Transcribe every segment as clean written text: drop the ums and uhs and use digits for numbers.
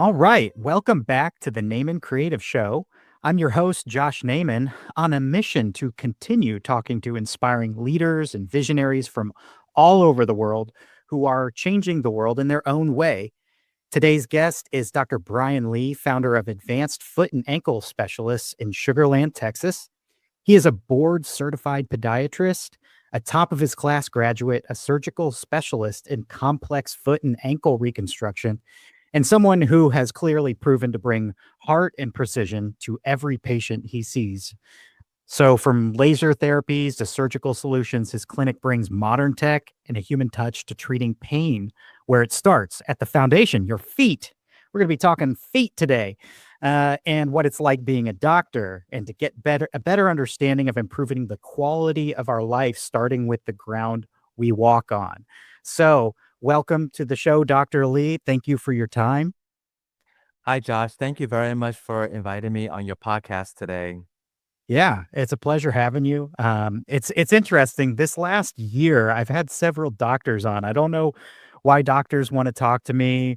All right. Welcome back to the Naaman Creative Show. I'm your host, Josh Naaman, on a mission to continue talking to inspiring leaders and visionaries from all over the world who are changing the world in their own way. Today's guest is Dr. Bryan Lee, founder of Advanced Foot and Ankle Specialists in Sugar Land, Texas. He is a board certified podiatrist, a top of his class graduate, a surgical specialist in complex foot and ankle reconstruction, and someone who has clearly proven to bring heart and precision to every patient he sees. So, from laser therapies to surgical solutions, his clinic brings modern tech and a human touch to treating pain where it starts at the foundation, your feet. We're going to be talking feet today, and what it's like being a doctor, and to get a better understanding of improving the quality of our life, starting with the ground we walk on. So, welcome to the show, Dr. Lee. Thank you for your time. Hi, Josh. Thank you very much for inviting me on your podcast today. Yeah, it's a pleasure having you. It's interesting. This last year, I've had several doctors on. I don't know why doctors want to talk to me,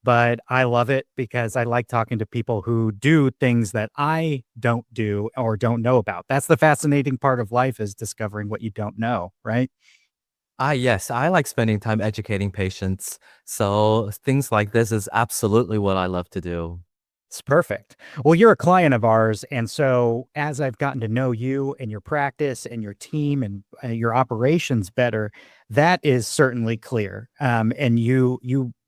but I love it because I like talking to people who do things that I don't do or don't know about. That's the fascinating part of life, is discovering what you don't know, right? Yes, I like spending time educating patients. So things like this is absolutely what I love to do. It's perfect. Well, you're a client of ours, and so as I've gotten to know you and your practice and your team and your operations better, that is certainly clear. And you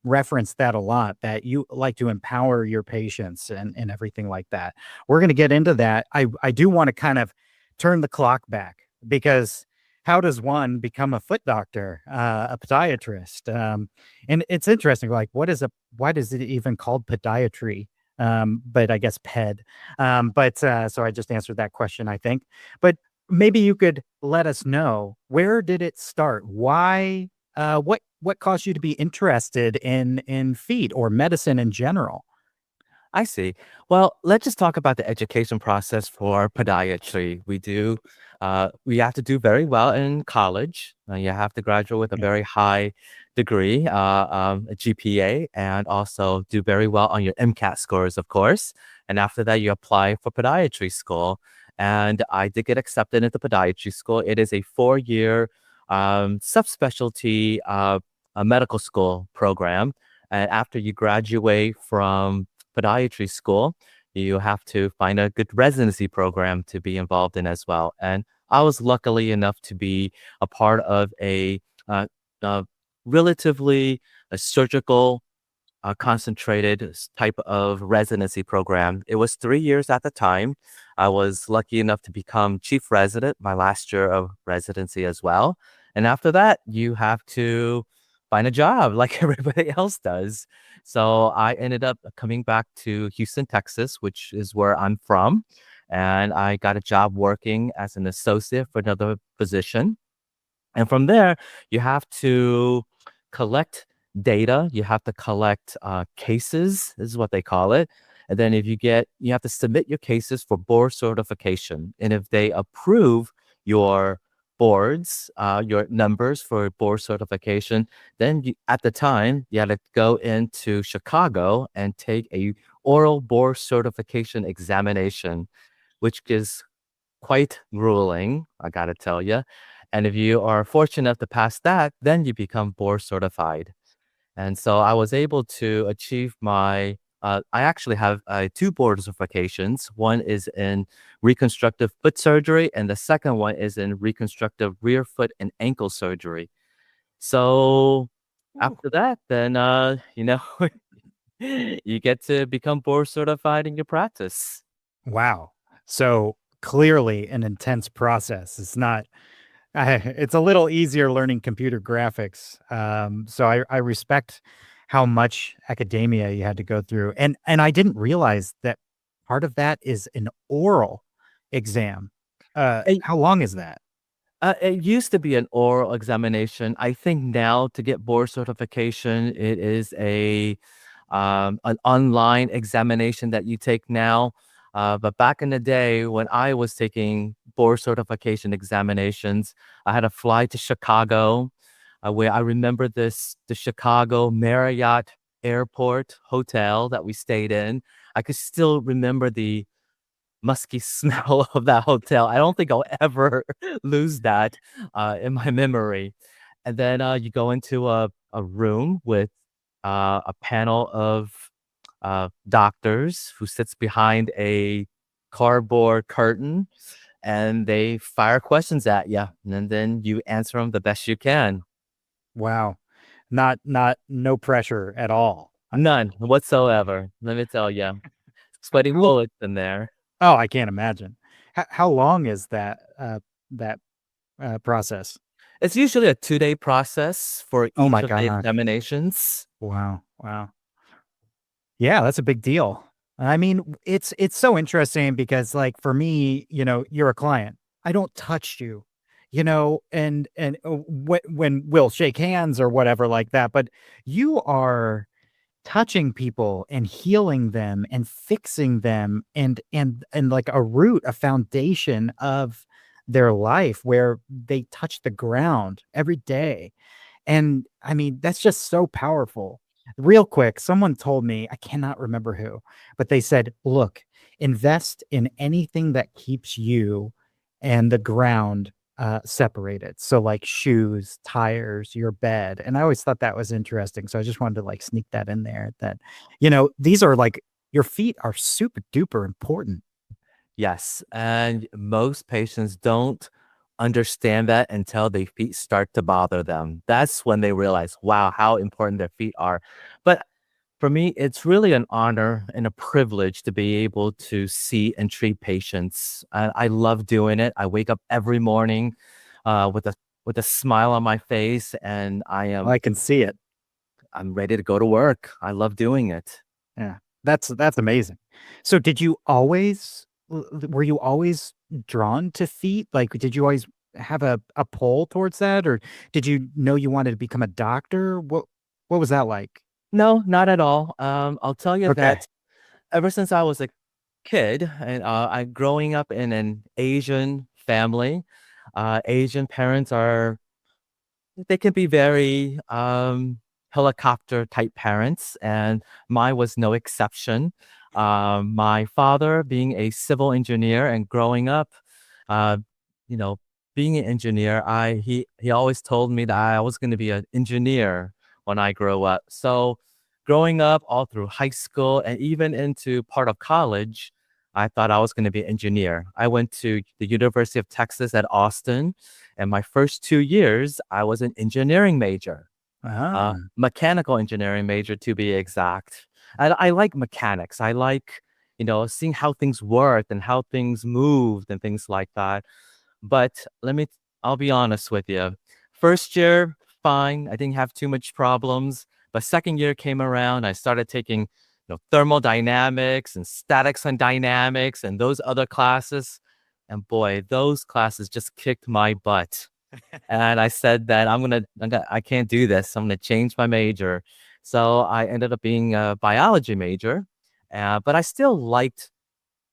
reference that a lot, that you like to empower your patients and everything like that. We're going to get into that. I do want to kind of turn the clock back, because how does one become a foot doctor, a podiatrist? And it's interesting. Like, why is it even called podiatry? But I guess ped. So I just answered that question, I think. But maybe you could let us know, where did it start? Why? What caused you to be interested in feet or medicine in general? I see. Well, let's just talk about the education process for podiatry. We have to do very well in college. You have to graduate with a Yeah. very high degree, a GPA, and also do very well on your MCAT scores, of course. And after that, you apply for podiatry school. And I did get accepted into podiatry school. It is a 4-year subspecialty medical school program. And after you graduate from podiatry school, you have to find a good residency program to be involved in as well. And I was luckily enough to be a part of a uh, uh, relatively a surgical concentrated type of residency program. It was 3 years at the time. I was lucky enough to become chief resident my last year of residency as well. And after that, you have to find a job like everybody else does. So I ended up coming back to Houston, Texas, which is where I'm from. And I got a job working as an associate for another position. And from there, you have to collect data. You have to collect cases, is what they call it. And then you have to submit your cases for board certification. And if they approve your your numbers for board certification, then at the time, you had to go into Chicago and take a oral board certification examination, which is quite grueling, I gotta tell you. And if you are fortunate enough to pass that, then you become board certified. And so I was able to achieve I actually have two board certifications. One is in reconstructive foot surgery, and the second one is in reconstructive rear foot and ankle surgery. So Ooh. after that, then, you get to become board certified in your practice. Wow. So clearly an intense process. It's not. It's a little easier learning computer graphics. So I respect how much academia you had to go through, and I didn't realize that part of that is an oral exam. How long is that? It used to be an oral examination. I think now to get board certification, it is an online examination that you take now. But back in the day when I was taking board certification examinations, I had to fly to Chicago, where I remember the Chicago Marriott airport hotel that we stayed in. I could still remember the musky smell of that hotel. I don't think I'll ever lose that in my memory. And then you go into a room with a panel of doctors who sits behind a cardboard curtain, and they fire questions at you, and then you answer them the best you can. Wow. No pressure at all. None whatsoever. Let me tell you, sweating How bullets in there. Oh, I can't imagine. How long is that process? It's usually a 2-day process for Oh each my of the gosh. examinations. Wow. Wow. Yeah, that's a big deal. I mean, it's so interesting because like for me, you're a client. I don't touch you, when we'll shake hands or whatever like that, but you are touching people and healing them and fixing them and like a foundation of their life where they touch the ground every day. And I mean, that's just so powerful. Real quick, someone told me, I cannot remember who, but they said, look, invest in anything that keeps you and the ground separated. So, like shoes, tires, your bed. And I always thought that was interesting. So, I just wanted to like sneak that in there that, these are like your feet are super duper important. Yes, and most patients don't understand that until their feet start to bother them. That's when they realize, wow, how important their feet are. But for me, it's really an honor and a privilege to be able to see and treat patients. I love doing it. I wake up every morning with a smile on my face, and I can see it. I'm ready to go to work. I love doing it. Yeah. That's amazing. So did you always were you always drawn to feet? Like, did you always have a pull towards that, or did you know you wanted to become a doctor? What was that like? No, not at all. I'll tell you Okay. that ever since I was a kid, and I growing up in an Asian family, Asian parents are they can be very helicopter type parents, and mine was no exception. My father, being a civil engineer and growing up, uh, you know, being an engineer, he always told me that I was going to be an engineer when I grow up. So, growing up all through high school and even into part of college, I thought I was going to be an engineer. I went to the University of Texas at Austin, and my first 2 years, I was an engineering major, Ah. mechanical engineering major to be exact. And I like mechanics. I like, seeing how things work and how things moved and things like that. But I'll be honest with you. First year, fine. I didn't have too much problems. But second year came around, I started taking, thermodynamics and statics and dynamics and those other classes. And boy, those classes just kicked my butt. And I said that I can't do this. I'm gonna change my major. So I ended up being a biology major, but I still liked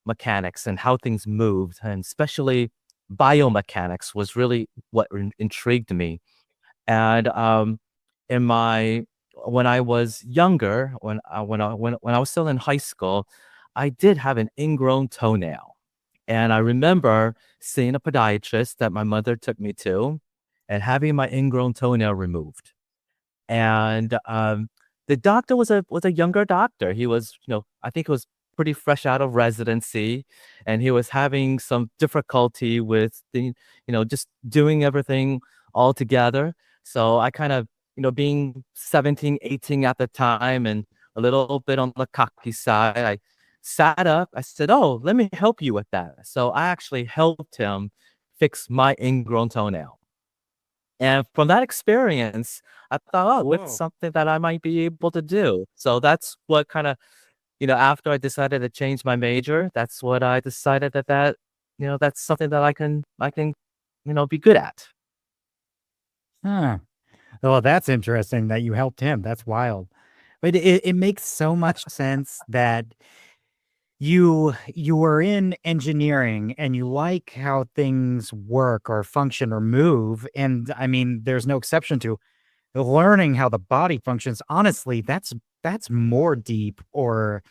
mechanics and how things moved, and especially biomechanics was really what intrigued me. And in my when I was younger, when I was still in high school, I did have an ingrown toenail. And I remember seeing a podiatrist that my mother took me to and having my ingrown toenail removed. And the doctor was a younger doctor. He was, I think he was pretty fresh out of residency, and he was having some difficulty with just doing everything all together. So I kind of, being 17, 18 at the time and a little bit on the cocky side, I sat up. I said, "Oh, let me help you with that." So I actually helped him fix my ingrown toenail. And from that experience, I thought, oh, it's Whoa. something that I might be able to do. So that's what kind of, after I decided to change my major, that's what I decided that's something that I can, be good at. Huh. Well, that's interesting that you helped him. That's wild. But it makes so much sense that you were in engineering and you like how things work or function or move. And I mean, there's no exception to learning how the body functions. Honestly, that's that's more deep or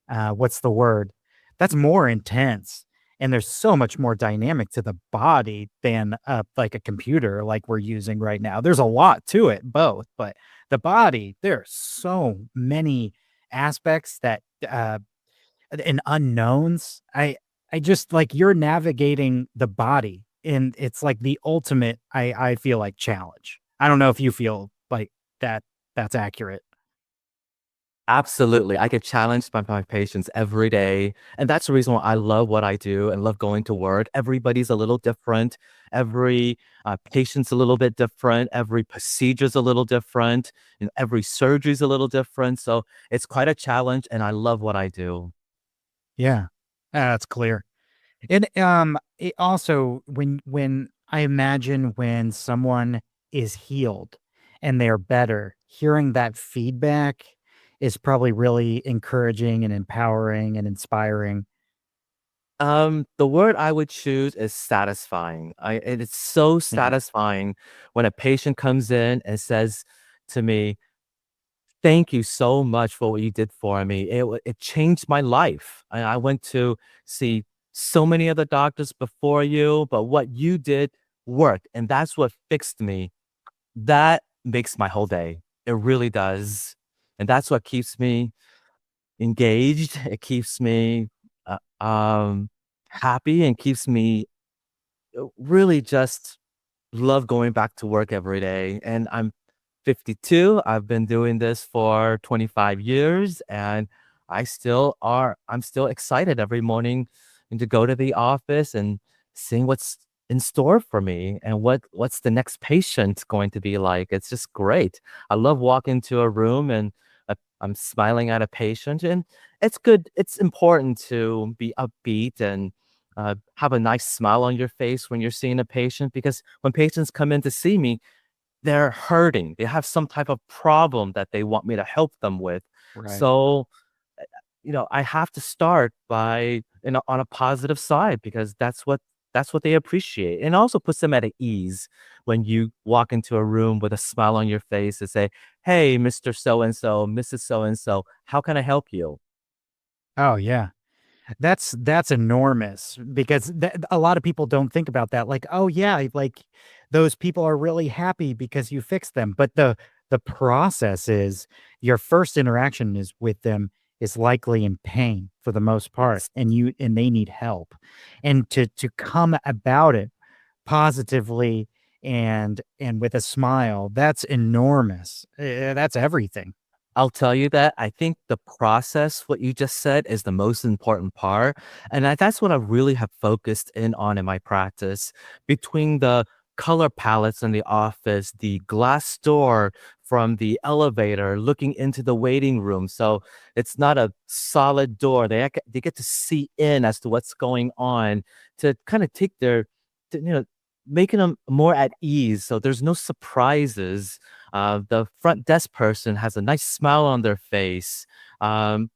what's the word? That's more intense. And there's so much more dynamic to the body than like a computer like we're using right now. There's a lot to it, both, but the body, there are so many aspects that and unknowns. I just like you're navigating the body and it's like the ultimate I feel like challenge. I don't know if you feel like that that's accurate. Absolutely. I get challenged by my patients every day. And that's the reason why I love what I do and love going to work. Everybody's a little different. Every patient's a little bit different. Every procedure's a little different. Every surgery's a little different. So it's quite a challenge. And I love what I do. Yeah. That's clear. And, it also when I imagine when someone is healed and they're better, hearing that feedback is probably really encouraging and empowering and inspiring. The word I would choose is satisfying. And it's so Yeah, satisfying when a patient comes in and says to me, "Thank you so much for what you did for me. It changed my life. I went to see so many other doctors before you, but what you did worked, and that's what fixed me." That makes my whole day. It really does. And that's what keeps me engaged. It keeps me happy and keeps me really just love going back to work every day. And I'm 52. I've been doing this for 25 years and I'm still excited every morning and to go to the office and seeing what's in store for me and what's the next patient going to be like. It's just great. I love walking to a room and I'm smiling at a patient and it's good. It's important to be upbeat and have a nice smile on your face when you're seeing a patient because when patients come in to see me, they're hurting. They have some type of problem that they want me to help them with. right. So, I have to start by on a positive side because that's what they appreciate. And also puts them at ease when you walk into a room with a smile on your face and say, "Hey, Mr. So and so, Mrs. So and so, how can I help you?" Oh, yeah. That's enormous because a lot of people don't think about that. Like, oh yeah, like those people are really happy because you fixed them. But the process is your first interaction is with them is likely in pain for the most part, Yes. and they need help, and to come about it positively and with a smile, that's enormous. That's everything. I'll tell you that I think the process, what you just said, is the most important part. And that's what I really have focused in on in my practice. Between the color palettes in the office, the glass door from the elevator looking into the waiting room. So it's not a solid door. They get to see in as to what's going on to kind of take to, making them more at ease. So there's no surprises. The front desk person has a nice smile on their face. I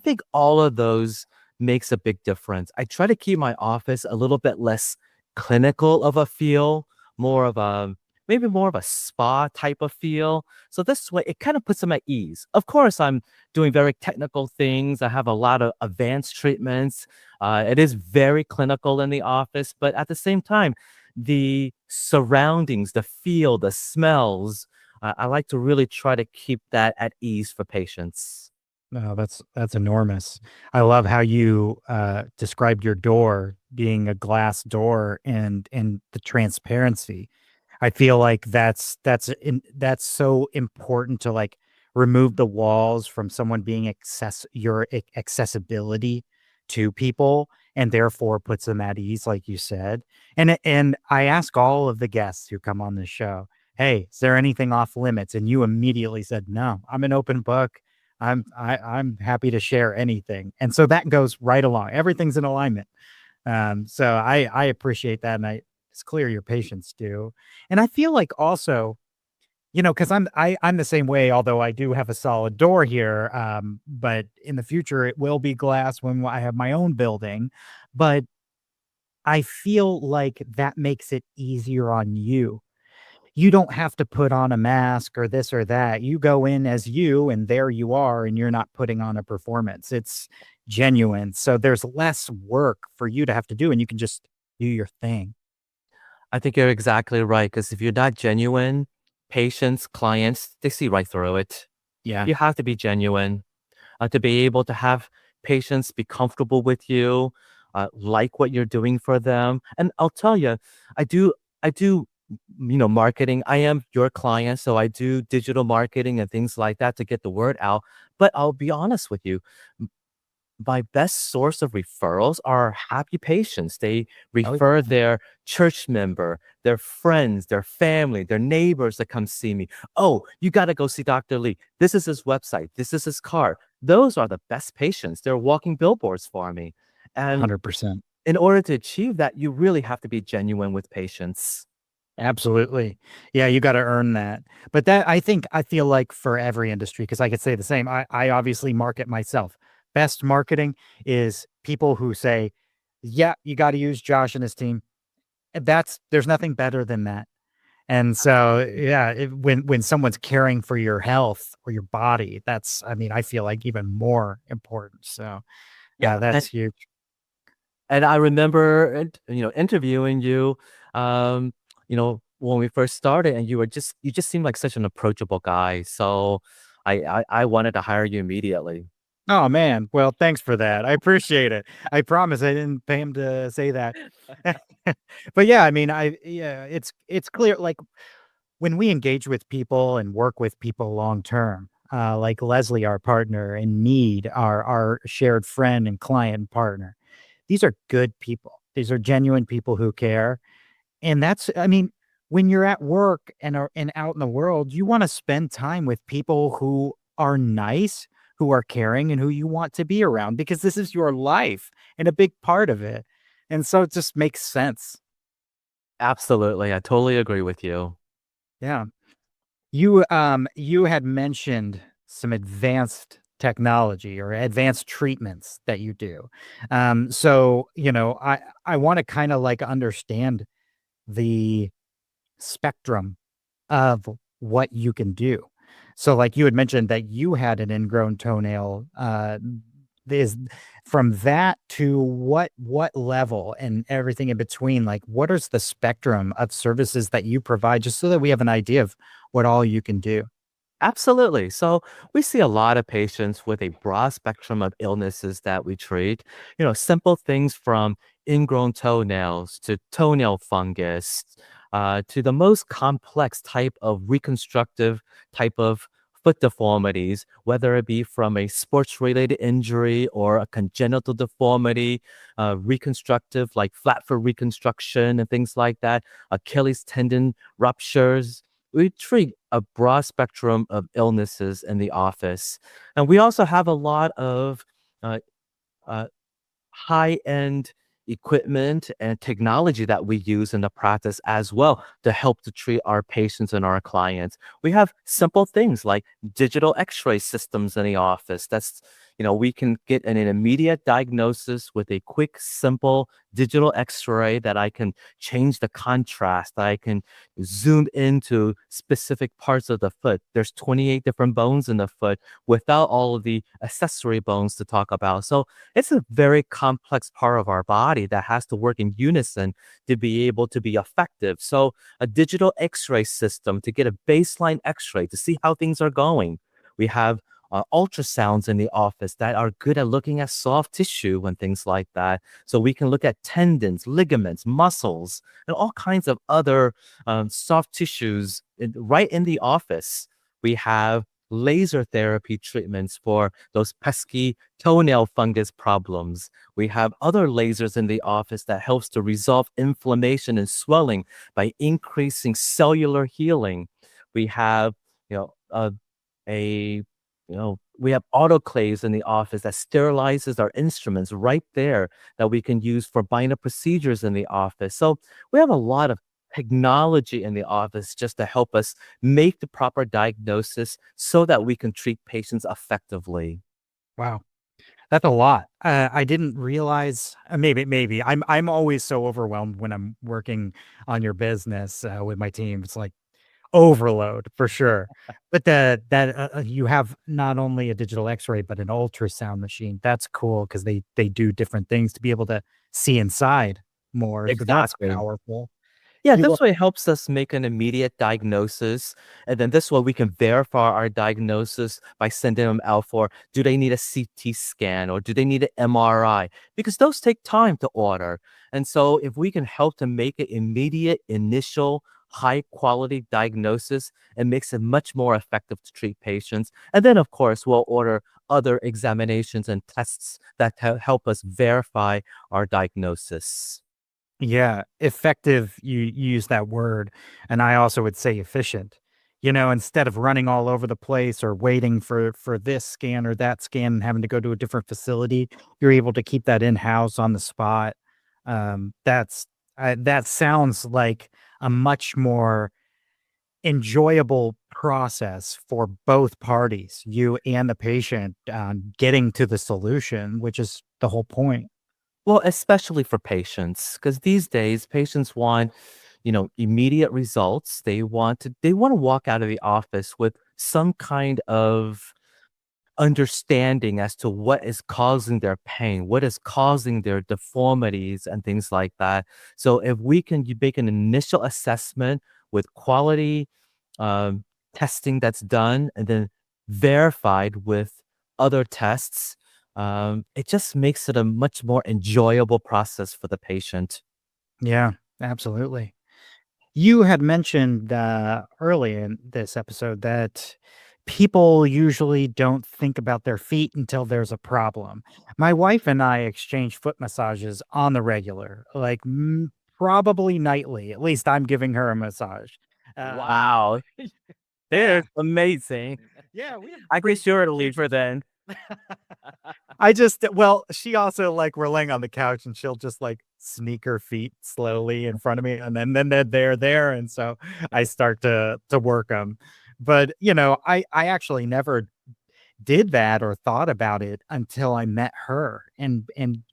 think all of those makes a big difference. I try to keep my office a little bit less clinical of a feel, more of a maybe more of a spa type of feel. So this way it kind of puts them at ease. Of course, I'm doing very technical things. I have a lot of advanced treatments. It is very clinical in the office, but at the same time, the surroundings, the feel, the smells, I like to really try to keep that at ease for patients. No, that's enormous. I love how you, described your door being a glass door and the transparency. I feel like that's so important to, like, remove the walls from someone being accessibility to people, and therefore puts them at ease, like you said. And I ask all of the guests who come on this show, "Hey, is there anything off limits?" And you immediately said, "No, I'm an open book. I'm happy to share anything." And so that goes right along. Everything's in alignment. So I appreciate that, and it's clear your patients do. And I feel like also, because I'm the same way, although I do have a solid door here. But in the future it will be glass when I have my own building. But I feel like that makes it easier on you. you don't have to put on a mask or this or that. You go in as you, and there you are, and you're not putting on a performance. It's genuine. So there's less work for you to have to do, and you can just do your thing. I think you're exactly right. Because if you're not genuine, patients, clients, they see right through it. Yeah, You have to be genuine to be able to have patients be comfortable with you, like what you're doing for them. And I'll tell you, I do, marketing. I am your client, so I do digital marketing and things like that to get the word out. But I'll be honest with you, my best source of referrals are happy patients. They oh, refer their church member, their friends, their family, their neighbors that come see me. Oh, you got to go see Dr. Lee. This is his website. This is his card. Those are the best patients. They're walking billboards for me. And 100%. in order to achieve that, you really have to be genuine with patients. Absolutely. Yeah, you gotta earn that. But that I feel like for every industry, because I could say the same. I obviously market myself. Best marketing is people who say, "Yeah, you gotta use Josh and his team." And that's there's nothing better than that. And so, yeah, when someone's caring for your health or your body, that's I mean, I feel like even more important. So, Yeah. that's huge. And I remember, interviewing you, when we first started, and you just seemed like such an approachable guy. So I wanted to hire you immediately. Oh, man. Well, thanks for that. I appreciate it. I promise I didn't pay him to say that. But yeah, I mean, it's clear, like, when we engage with people and work with people long term, like Leslie, our partner, and Need, our shared friend and client partner, these are good people. These are genuine people who care. And that's I mean, when you're at work and out in the world, you wanna spend time with people who are nice, who are caring, and who you want to be around because this is your life and a big part of it. And so it just makes sense. Absolutely. I totally agree with you. Yeah. You had mentioned some advanced technology or advanced treatments that you do. So, I wanna kinda, like, understand the spectrum of what you can do. So, like, you had mentioned that you had an ingrown toenail, is from that to what level and everything in between, like, what is the spectrum of services that you provide just so that we have an idea of what all you can do? Absolutely. So we see a lot of patients with a broad spectrum of illnesses that we treat. Simple things from ingrown toenails to toenail fungus, to the most complex type of reconstructive type of foot deformities, whether it be from a sports-related injury or a congenital deformity, reconstructive like flat foot reconstruction and things like that, Achilles tendon ruptures. We treat a broad spectrum of illnesses in the office. And we also have a lot of uh, uh, high-end equipment and technology that we use in the practice as well to help to treat our patients and our clients. We have simple things like digital x-ray systems in the office. We can get an immediate diagnosis with a quick, simple digital x-ray that I can change the contrast. I can zoom into specific parts of the foot. There's 28 different bones in the foot without all of the accessory bones to talk about. So it's a very complex part of our body that has to work in unison to be able to be effective. So, a digital x ray system to get a baseline x ray to see how things are going. We have ultrasounds in the office that are good at looking at soft tissue and things like that. So, we can look at tendons, ligaments, muscles, and all kinds of other soft tissues right in the office. We have laser therapy treatments for those pesky toenail fungus problems. We have other lasers in the office that helps to resolve inflammation and swelling by increasing cellular healing. We have, you know, a we have autoclaves in the office that sterilizes our instruments right there that we can use for minor procedures in the office. So we have a lot of technology in the office just to help us make the proper diagnosis so that we can treat patients effectively. Wow. That's a lot. I didn't realize maybe I'm always so overwhelmed when I'm working on your business, with my team. It's like overload for sure. But you have not only a digital X-ray, but an ultrasound machine. That's cool because they do different things to be able to see inside more, so that's Exactly. powerful. Yeah, Do this way helps us make an immediate diagnosis. And then this way we can verify our diagnosis by sending them out for, do they need a CT scan or do they need an MRI? Because those take time to order. And so if we can help to make an immediate, initial, high quality diagnosis, it makes it much more effective to treat patients. And then, of course, we'll order other examinations and tests that help us verify our diagnosis. Yeah, effective, you use that word, and I also would say efficient. Instead of running all over the place or waiting for this scan or that scan and having to go to a different facility, you're able to keep that in-house on the spot. That sounds like a much more enjoyable process for both parties, you and the patient, getting to the solution, which is the whole point. Well, especially for patients, because these days patients want, immediate results. They want to walk out of the office with some kind of understanding as to what is causing their pain, what is causing their deformities and things like that. So if we can make an initial assessment with quality um, testing that's done and then verified with other tests, it just makes it a much more enjoyable process for the patient. Yeah, absolutely. You had mentioned early in this episode that people usually don't think about their feet until there's a problem. My wife and I exchange foot massages on the regular, like probably nightly. At least I'm giving her a massage. Um, Wow, yeah, they're amazing. yeah, we have I can great surely for relationship. then. Well, she also, like, we're laying on the couch and she'll just, like, sneak her feet slowly in front of me, and then they're there, and so I start to work them. But, I actually never did that or thought about it until I met her and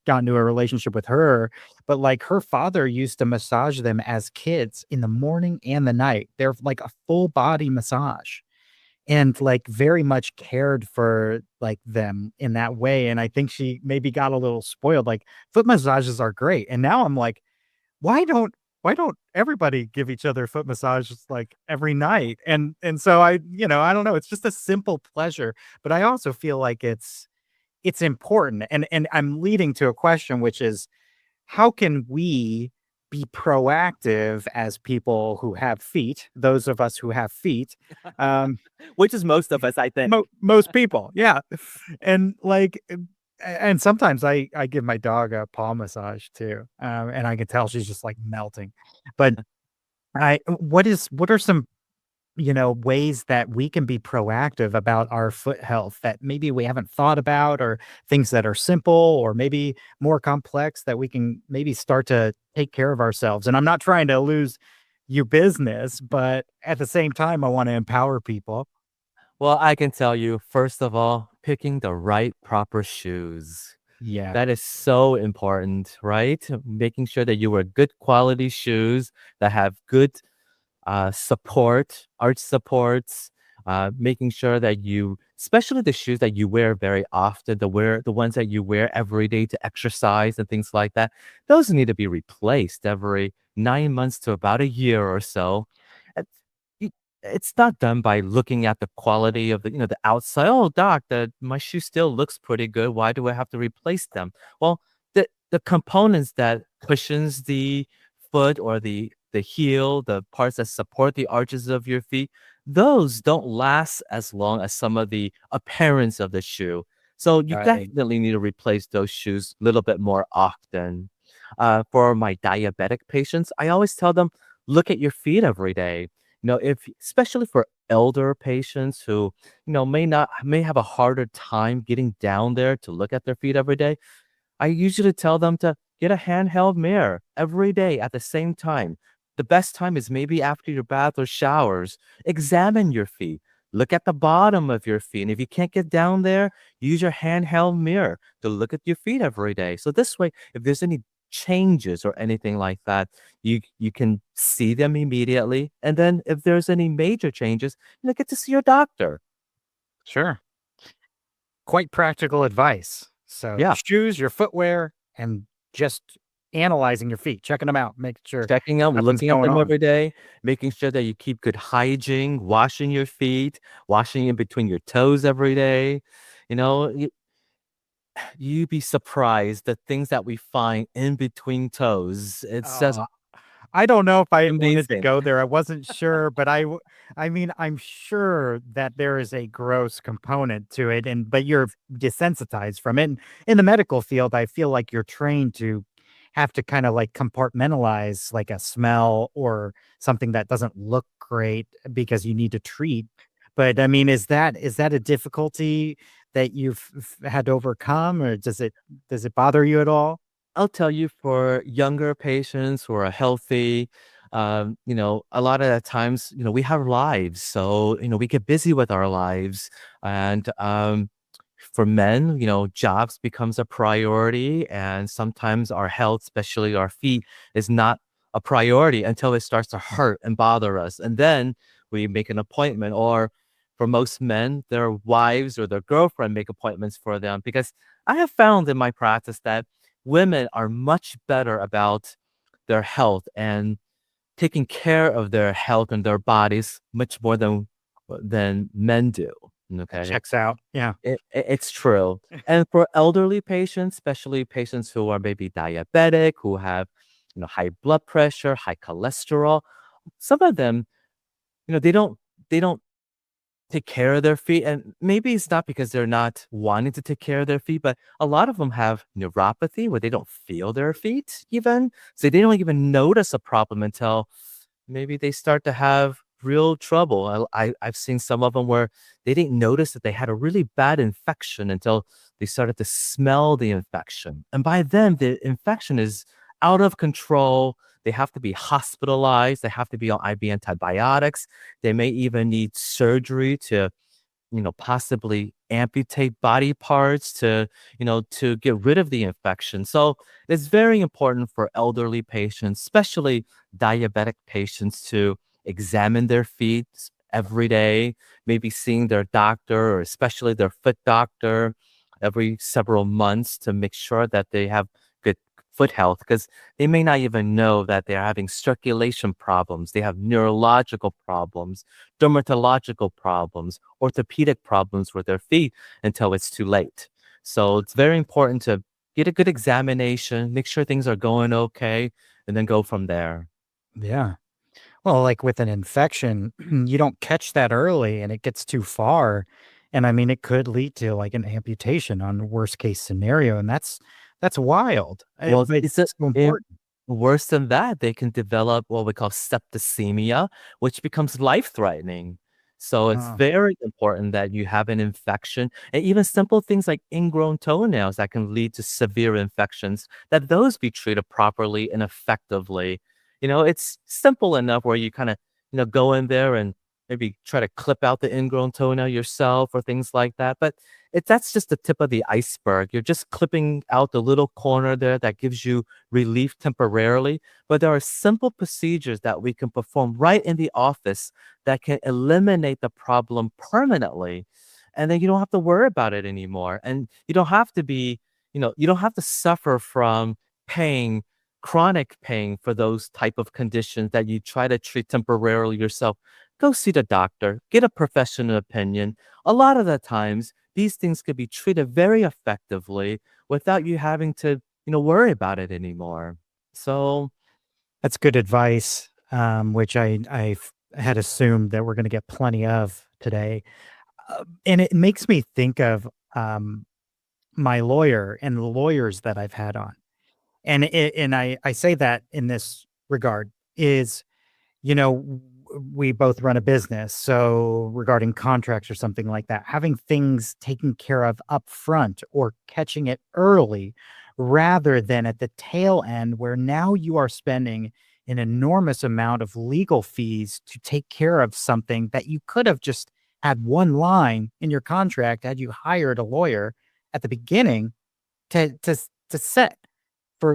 got into a relationship with her. But, like, her father used to massage them as kids in the morning and the night. They're like a full body massage and, like, very much cared for, like, them in that way, and I think she maybe got a little spoiled, like, foot massages are great, and now I'm like, "Why don't why don't everybody give each other foot massages, like, every night?" And so I don't know, it's just a simple pleasure, but I also feel like it's important, and I'm leading to a question, which is, how can we be proactive as people who have feet, those of us who have feet, um Which is most of us, I think. Most people, yeah, and, like, and sometimes I give my dog a paw massage too, and I can tell she's just, like, melting, but what are some, ways that we can be proactive about our foot health that maybe we haven't thought about, or things that are simple or maybe more complex that we can maybe start to take care of ourselves? And I'm not trying to lose you business, but at the same time, I wanna empower people. Well, I can tell you, first of all, picking the right proper shoes. Yeah. That is so important, right? Making sure that you wear good quality shoes that have good support, arch supports, making sure that especially the shoes that you wear very often, the ones that you wear every day to exercise and things like that, those need to be replaced every 9 months to about a year or so. It's, y- it's not done by looking at the quality of the outside. Oh, doc, my shoe still looks pretty good. Why do I have to replace them? Well, the components that cushions the foot or the heel, the parts that support the arches of your feet, those don't last as long as some of the appearance of the shoe. So you Right. definitely need to replace those shoes a little bit more often. For my diabetic patients, I always tell them, look at your feet every day. If especially for elder patients who, may have a harder time getting down there to look at their feet every day, I usually tell them to get a handheld mirror every day at the same time. The best time is maybe after your bath or showers. Examine your feet. Look at the bottom of your feet. And if you can't get down there, use your handheld mirror to look at your feet every day. So this way, if there's any changes or anything like that, you can see them immediately. And then if there's any major changes, get to see your doctor. Sure. Quite practical advice. So, Yeah. shoes, your footwear, and just analyzing your feet, checking them out, making sure Checking out, nothing's looking at going them on. every day, making sure that you keep good hygiene, washing your feet, washing in between your toes every day. You know, you'd be surprised the things that we find in between toes. It's just Oh, I don't know if I wanted to amazing. go there. I wasn't sure, but I mean, I'm sure that there is a gross component to it, but you're desensitized from it. And in the medical field, I feel like you're trained to have to kind of like compartmentalize like a smell or something that doesn't look great because you need to treat. But I mean, is that a difficulty that you've had to overcome, or does it bother you at all? I'll tell you, for younger patients who are healthy, a lot of the times, we have lives. So, we get busy with our lives. And for men, jobs becomes a priority. And sometimes our health, especially our feet, is not a priority until it starts to hurt and bother us. And then we make an appointment. Or for most men, their wives or their girlfriend make appointments for them. Because I have found in my practice that women are much better about their health and taking care of their health and their bodies much more than men do. That Okay, checks out. Yeah. it's true. And for elderly patients, especially patients who are maybe diabetic, who have high blood pressure, high cholesterol, some of them, they don't take care of their feet. And maybe it's not because they're not wanting to take care of their feet, but a lot of them have neuropathy where they don't feel their feet even. So they don't even notice a problem until maybe they start to have real trouble. I've seen some of them where they didn't notice that they had a really bad infection until they started to smell the infection. And by then, the infection is out of control. They have to be hospitalized. They have to be on IV antibiotics. They may even need surgery to possibly amputate body parts to get rid of the infection. So it's very important for elderly patients, especially diabetic patients, to examine their feet every day, maybe seeing their doctor or especially their foot doctor every several months to make sure that they have good foot health, because they may not even know that they're having circulation problems, they have neurological problems, dermatological problems, orthopedic problems with their feet until it's too late. So it's very important to get a good examination, make sure things are going okay, and then go from there. Yeah. Well, like with an infection, you don't catch that early and it gets too far. And I mean, it could lead to like an amputation on worst case scenario. And that's wild. Well, But it's a it's so it, important. worse than that, they can develop what we call septicemia, which becomes life-threatening. So it's Oh, very important that you have an infection, and even simple things like ingrown toenails that can lead to severe infections, that those be treated properly and effectively. It's simple enough where you kind of, go in there and maybe try to clip out the ingrown toenail yourself or things like that. But that's just the tip of the iceberg. You're just clipping out the little corner there that gives you relief temporarily. But there are simple procedures that we can perform right in the office that can eliminate the problem permanently. And then you don't have to worry about it anymore. And you don't have to suffer from pain, chronic pain for those type of conditions that you try to treat temporarily yourself. Go see the doctor, get a professional opinion. A lot of the times, these things could be treated very effectively without you having to, worry about it anymore. So, that's good advice, which I had assumed that we're going to get plenty of today. And it makes me think of my lawyer and the lawyers that I've had on. And I say that in this regard is, we both run a business. So regarding contracts or something like that, having things taken care of up front or catching it early rather than at the tail end where now you are spending an enormous amount of legal fees to take care of something that you could have just had one line in your contract had you hired a lawyer at the beginning to set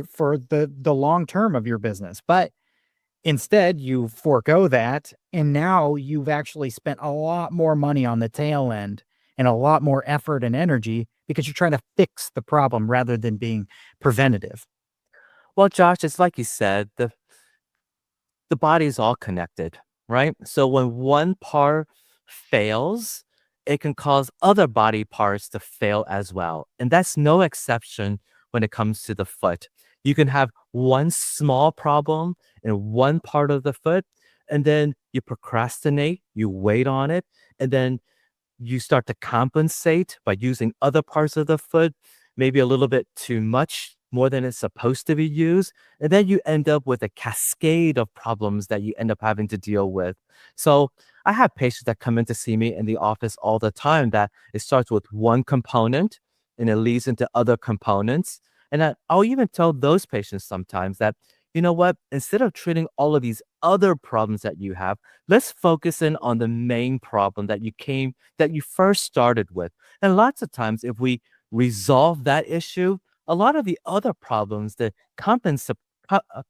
for the long term of your business. But instead, you forego that, and now you've actually spent a lot more money on the tail end and a lot more effort and energy because you're trying to fix the problem rather than being preventative. Well, Josh, it's like you said, the body is all connected, right? So when one part fails, it can cause other body parts to fail as well. And that's no exception when it comes to the foot. You can have one small problem in one part of the foot, and then you procrastinate, you wait on it, and then you start to compensate by using other parts of the foot, maybe a little bit too much, more than it's supposed to be used. And then you end up with a cascade of problems that you end up having to deal with. So I have patients that come in to see me in the office all the time that it starts with one component and it leads into other components. And I'll even tell those patients sometimes that, you know what, instead of treating all of these other problems that you have, let's focus in on the main problem that you first started with. And lots of times, if we resolve that issue, a lot of the other problems, the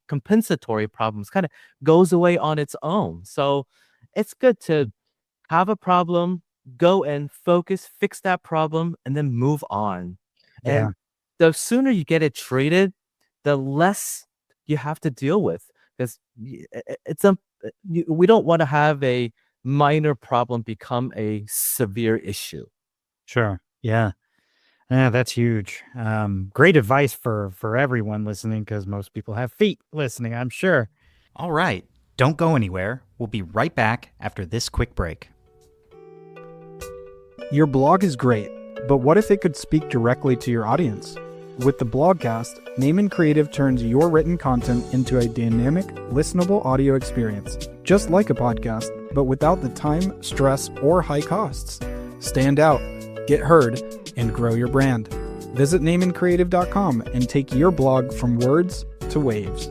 compensatory problems, kind of goes away on its own. So it's good to have a problem, go and focus, fix that problem, and then move on. Yeah, And the sooner you get it treated, the less you have to deal with because we don't want to have a minor problem become a severe issue. sure. Yeah. Yeah, that's huge. Great advice for everyone listening because most people have feet listening, I'm sure. All right. Don't go anywhere. We'll be right back after this quick break. Your blog is great, but what if it could speak directly to your audience? With the Blogcast, Naaman Creative turns your written content into a dynamic, listenable audio experience, just like a podcast, but without the time, stress, or high costs. Stand out, get heard, and grow your brand. Visit NaamanCreative.com and take your blog from words to waves.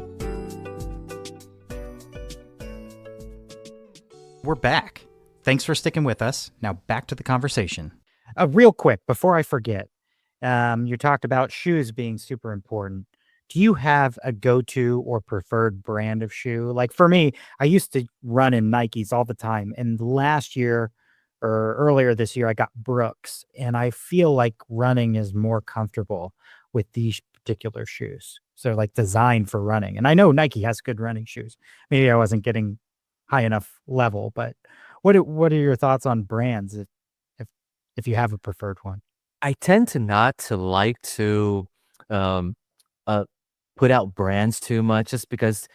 We're back. Thanks for sticking with us. Now back to the conversation. Real quick, before I forget, you talked about shoes being super important. Do you have a go-to or preferred brand of shoe? Like for me, I used to run in Nikes all the time. And last year or earlier this year, I got Brooks. And I feel like running is more comfortable with these particular shoes. So like designed for running. And I know Nike has good running shoes. Maybe I wasn't getting high enough level, but what are your thoughts on brands if if you have a preferred one? I tend to not to like to um, uh, put out brands too much just because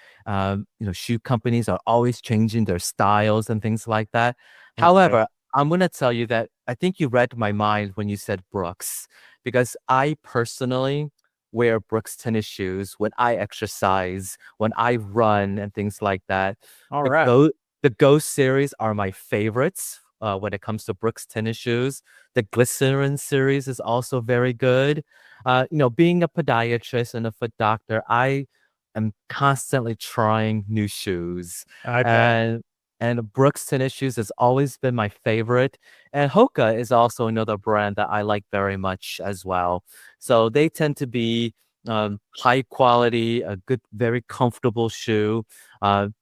shoe companies are always changing their styles and things like that. Right. However, I'm gonna tell you that I think you read my mind when you said Brooks, because I personally wear Brooks tennis shoes when I exercise, when I run and things like that. All The right. Go the Go series are my favorites when it comes to Brooks tennis shoes. The Glycerin series is also very good. Being a podiatrist and a foot doctor, I am constantly trying new shoes. I bet. And Brooks tennis shoes has always been my favorite. And Hoka is also another brand that I like very much as well. So they tend to be high quality, a good, very comfortable shoe,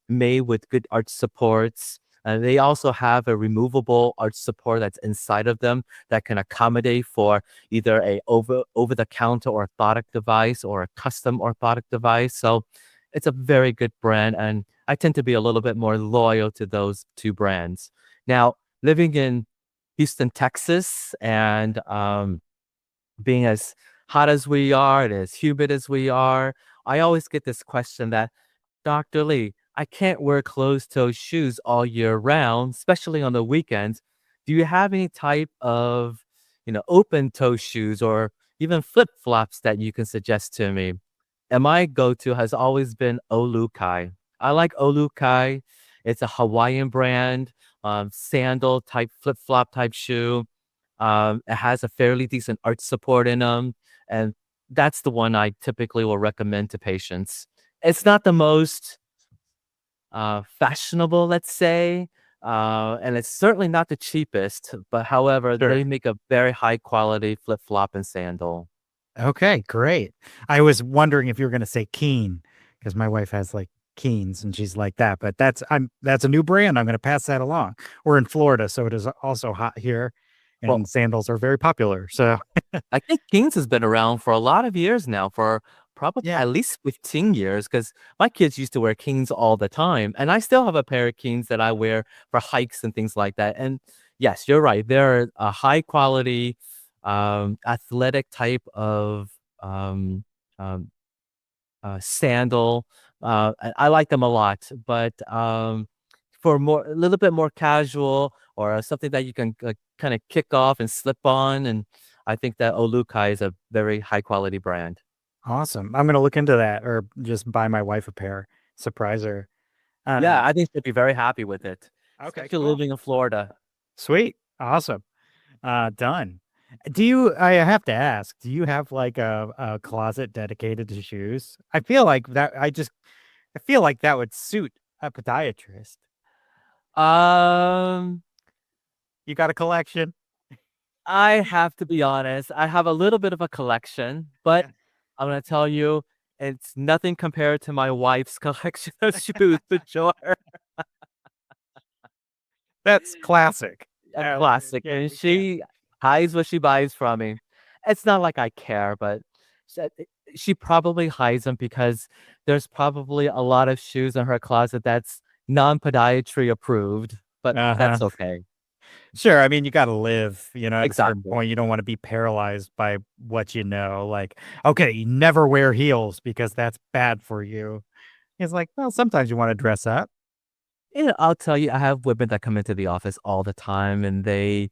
made with good arch supports. And they also have a removable arch support that's inside of them that can accommodate for either a over the counter orthotic device or a custom orthotic device. So it's a very good brand, and I tend to be a little bit more loyal to those two brands. Now, living in Houston, Texas, and being as hot as we are and as humid as we are, I always get this question that, Dr. Lee, I can't wear closed-toe shoes all year round, especially on the weekends. Do you have any type of, open-toe shoes or even flip-flops that you can suggest to me? And my go-to has always been Olukai. I like Olukai. It's a Hawaiian brand, sandal type, flip-flop type shoe. It has a fairly decent arch support in them, and that's the one I typically will recommend to patients. It's not the most fashionable, let's say, and it's certainly not the cheapest, but however, Sure. they make a very high quality flip-flop and sandal. Okay, great. I was wondering if you were gonna say Keen, because my wife has, like, Keens, and she's like that, but that's a new brand, I'm gonna pass that along. We're in Florida, so it is also hot here, Well, and sandals are very popular, so I think Kings has been around for a lot of years now, for probably yeah. at least 15 years, because my kids used to wear Kings all the time. And I still have a pair of Kings that I wear for hikes and things like that. And yes, you're right. They're a high quality, athletic type of um, um, sandal. I like them a lot, but for a little bit more casual or something that you can kind of kick off and slip on, and I think that Olukai is a very high quality brand. Awesome. I'm gonna look into that or just buy my wife a pair, surprise her. Yeah, Um, I think she'd be very happy with it, okay, especially cool. living in Florida. Sweet. Awesome. Done. Do you I have to ask, do you have, like, a closet dedicated to shoes? I feel like that would suit a podiatrist. Um, You got a collection? I have to be honest. I have a little bit of a collection, but Yeah. I'm gonna tell you, it's nothing compared to my wife's collection of shoes for sure. That's classic. A classic, Yeah, and you can't. she hides what she buys from me. It's not like I care, but she probably hides them because there's probably a lot of shoes in her closet that's non-podiatry approved, but Uh-huh. that's okay. Sure, I mean, you gotta live, at a certain Exactly. point, you don't wanna be paralyzed by what you know, like, "Okay, you never wear heels because that's bad for you." It's like, well, sometimes you wanna dress up. Yeah, I'll tell you, I have women that come into the office all the time, and they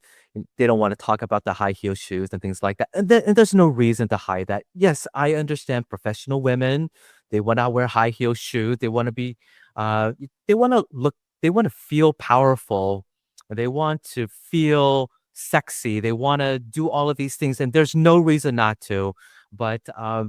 don't want to talk about the high heel shoes and things like that. And there's no reason to hide that. Yes, I understand professional women. They want to wear high heel shoes. They want to be, they want to look, they want to feel powerful. They want to feel sexy. They want to do all of these things, and there's no reason not to. But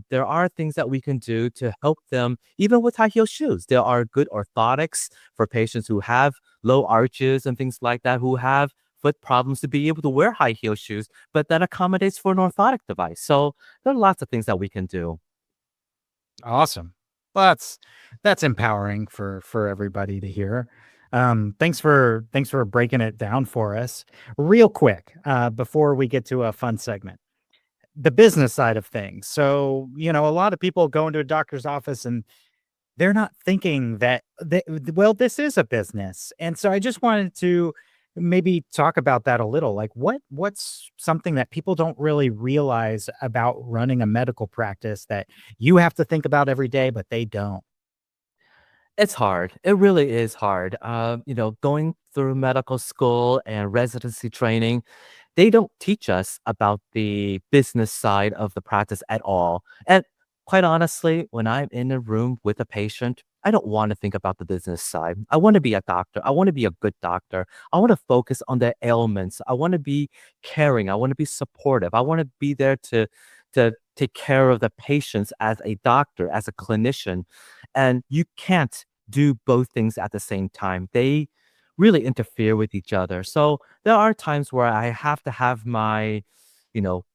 there are things that we can do to help them, even with high heel shoes. There are good orthotics for patients who have low arches and things like that, who have foot problems, to be able to wear high heel shoes, but that accommodates for an orthotic device. So there are lots of things that we can do. Awesome. Well, that's empowering for everybody to hear. Thanks for breaking it down for us. Real quick, before we get to a fun segment. The business side of things. So, a lot of people go into a doctor's office and they're not thinking that well, this is a business. And so I just wanted to maybe talk about that a little. Like what's something that people don't really realize about running a medical practice that you have to think about every day, but they don't? It's hard. It really is hard. Going through medical school and residency training, they don't teach us about the business side of the practice at all. And quite honestly, when I'm in a room with a patient, I don't want to think about the business side. I want to be a doctor. I want to be a good doctor. I want to focus on their ailments. I want to be caring. I want to be supportive. I want to be there to take care of the patients as a doctor, as a clinician. And you can't do both things at the same time. They really interfere with each other. So there are times where I have to have you know,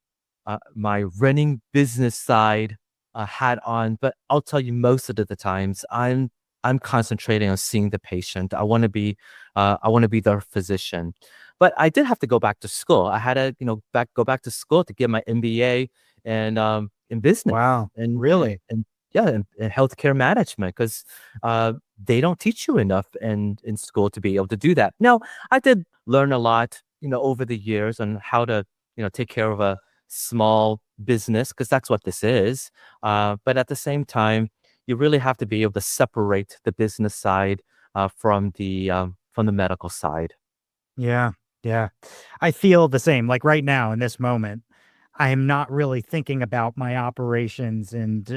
my running business side hat on, but I'll tell you, most of the times I'm concentrating on seeing the patient. I want to be their physician. But I did have to go back to school. I had to, go back to school to get my MBA and in business Wow. and Really? yeah, and healthcare management, because they don't teach you enough in school to be able to do that. Now, I did learn a lot, over the years on how to, take care of a small business, because that's what this is. But at the same time, you really have to be able to separate the business side from the medical side. Yeah. Yeah. I feel the same. Like right now in this moment, I am not really thinking about my operations and,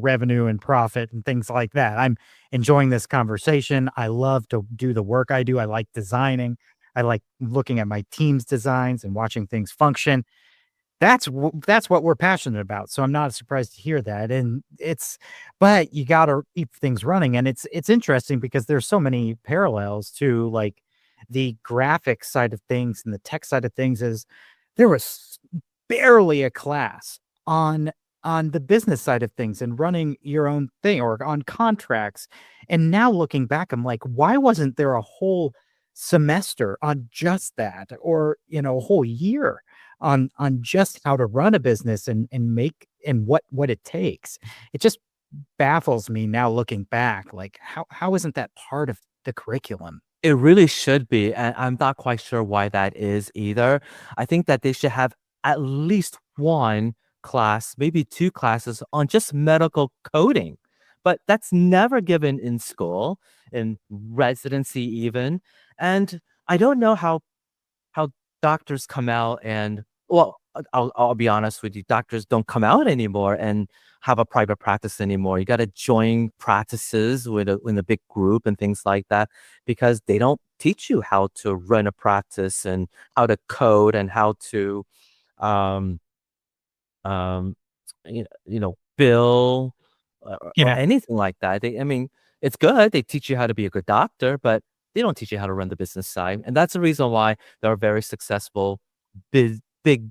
revenue and profit and things like that. I'm enjoying this conversation. I love to do the work I do. I like designing. I like looking at my team's designs and watching things function. That's what we're passionate about, so I'm not surprised to hear that, and but you gotta keep things running, and it's interesting because there's so many parallels to, like, the graphic side of things and the tech side of things is there was barely a class on the business side of things and running your own thing or on contracts. And now looking back, I'm like, why wasn't there a whole semester on just that, or a whole year on just how to run a business and make and what it takes? It just baffles me now looking back, like how isn't that part of the curriculum? It really should be, and I'm not quite sure why that is either. I think that they should have at least one class, maybe two classes on just medical coding, but that's never given in school, in residency even. And I don't know how doctors come out and well, I'll be honest with you, doctors don't come out anymore and have a private practice anymore. You got to join practices with in a big group and things like that because they don't teach you how to run a practice and how to code and how to um um bill or Yeah, anything like that. I mean, it's good. They teach you how to be a good doctor, but they don't teach you how to run the business side. And that's the reason why there are very successful big big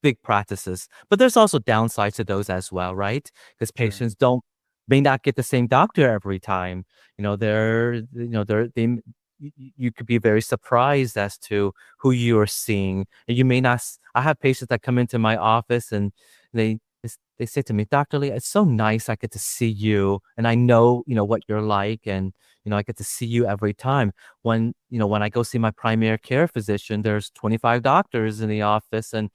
big practices. But there's also downsides to those as well, right? Because sure. patients don't may not get the same doctor every time. You could be very surprised as to who you are seeing. And you may not. I have patients that come into my office and they they say to me, Dr. Lee, it's so nice I get to see you, and I know what you're like, and I get to see you every time. When I go see my primary care physician, there's 25 doctors in the office, and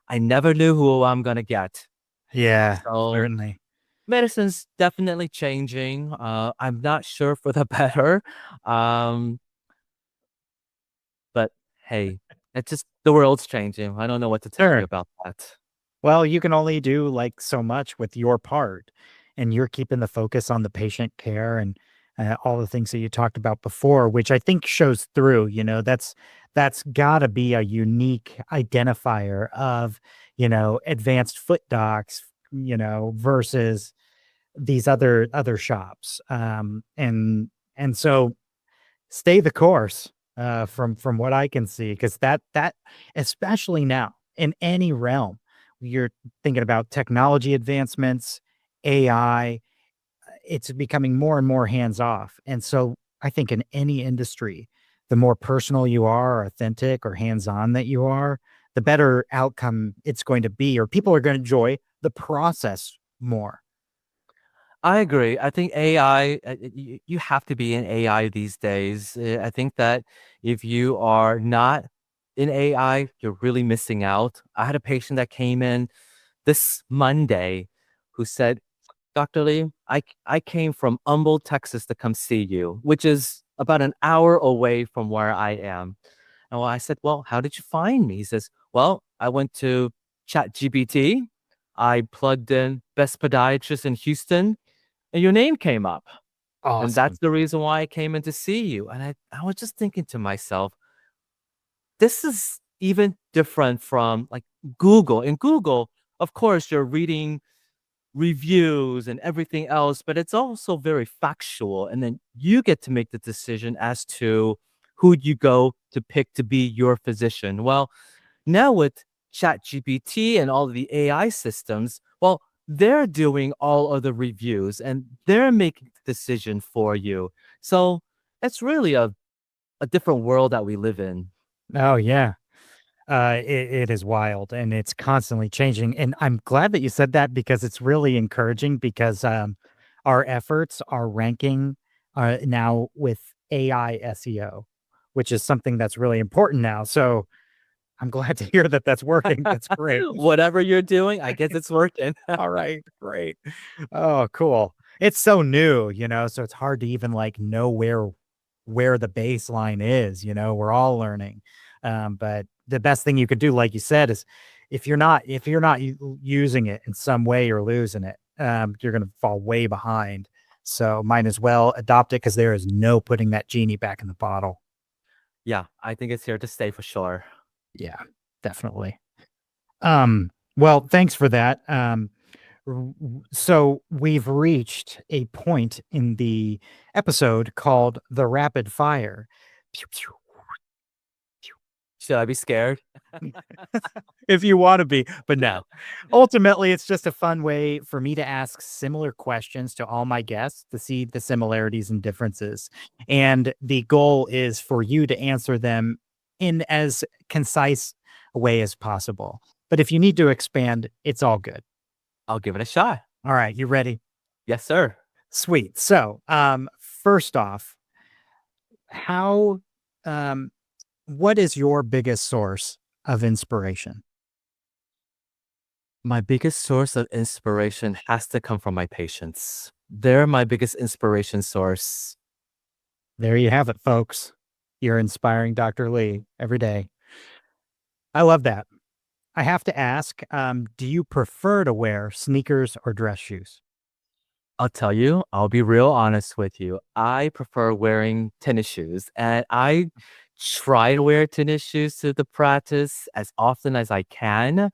I never knew who I'm gonna get. Yeah, So certainly. medicine's definitely changing. I'm not sure for the better. Um, but hey, it's just the world's changing. I don't know what to tell you Sure. about that. Well, you can only do like so much with your part, and you're keeping the focus on the patient care and all the things that you talked about before, which I think shows through. That's got to be a unique identifier of advanced foot docs, versus these other shops. And so stay the course, from what I can see, because that especially now in any realm, you're thinking about technology advancements, AI, it's becoming more and more hands off. And so I think in any industry, the more personal you are, authentic or hands on that you are, the better outcome it's going to be, or people are going to enjoy the process more. I agree. I think AI, you have to be in AI these days. I think that if you are not in AI, you're really missing out. I had a patient that came in this Monday who said, Dr. Lee, I came from Humboldt, Texas to come see you, which is about an hour away from where I am. And I said, well, how did you find me? He says, well, I went to ChatGPT. I plugged in best podiatrist in Houston and your name came up. And that's Awesome. the reason why I came in to see you. And I was just thinking to myself, this is even different from like Google. In Google, of course, you're reading reviews and everything else, but it's also very factual. And then you get to make the decision as to who you go to pick to be your physician. Well, now with ChatGPT and all of the AI systems, well, they're doing all of the reviews and they're making the decision for you. So it's really a different world that we live in. Oh yeah. It is wild and it's constantly changing. And I'm glad that you said that because it's really encouraging because our efforts are ranking now with AI SEO, which is something that's really important now. So I'm glad to hear that that's working. That's great. Whatever you're doing, I guess it's working. All right, great. Oh, cool. It's so new, so it's hard to even like know where the baseline is, we're all learning. But the best thing you could do, like you said, is if you're not using it in some way, you're losing it. You're gonna fall way behind. So might as well adopt it because there is no putting that genie back in the bottle. Yeah, I think it's here to stay for sure. Yeah, definitely. Well, thanks for that. So we've reached a point in the episode called the rapid fire. Pew, pew, pew, pew. Should I be scared? If you want to be, but no. Ultimately, it's just a fun way for me to ask similar questions to all my guests to see the similarities and differences. And the goal is for you to answer them in as concise a way as possible. But if you need to expand, it's all good. I'll give it a shot. All right, you ready? Yes, sir. Sweet. So, first off, how what is your biggest source of inspiration? My biggest source of inspiration has to come from my patients. They're my biggest inspiration source. There you have it, folks. You're inspiring Dr. Lee every day. I love that. I have to ask, do you prefer to wear sneakers or dress shoes? I'll tell you, I'll be real honest with you. I prefer wearing tennis shoes, and I try to wear tennis shoes to the practice as often as I can,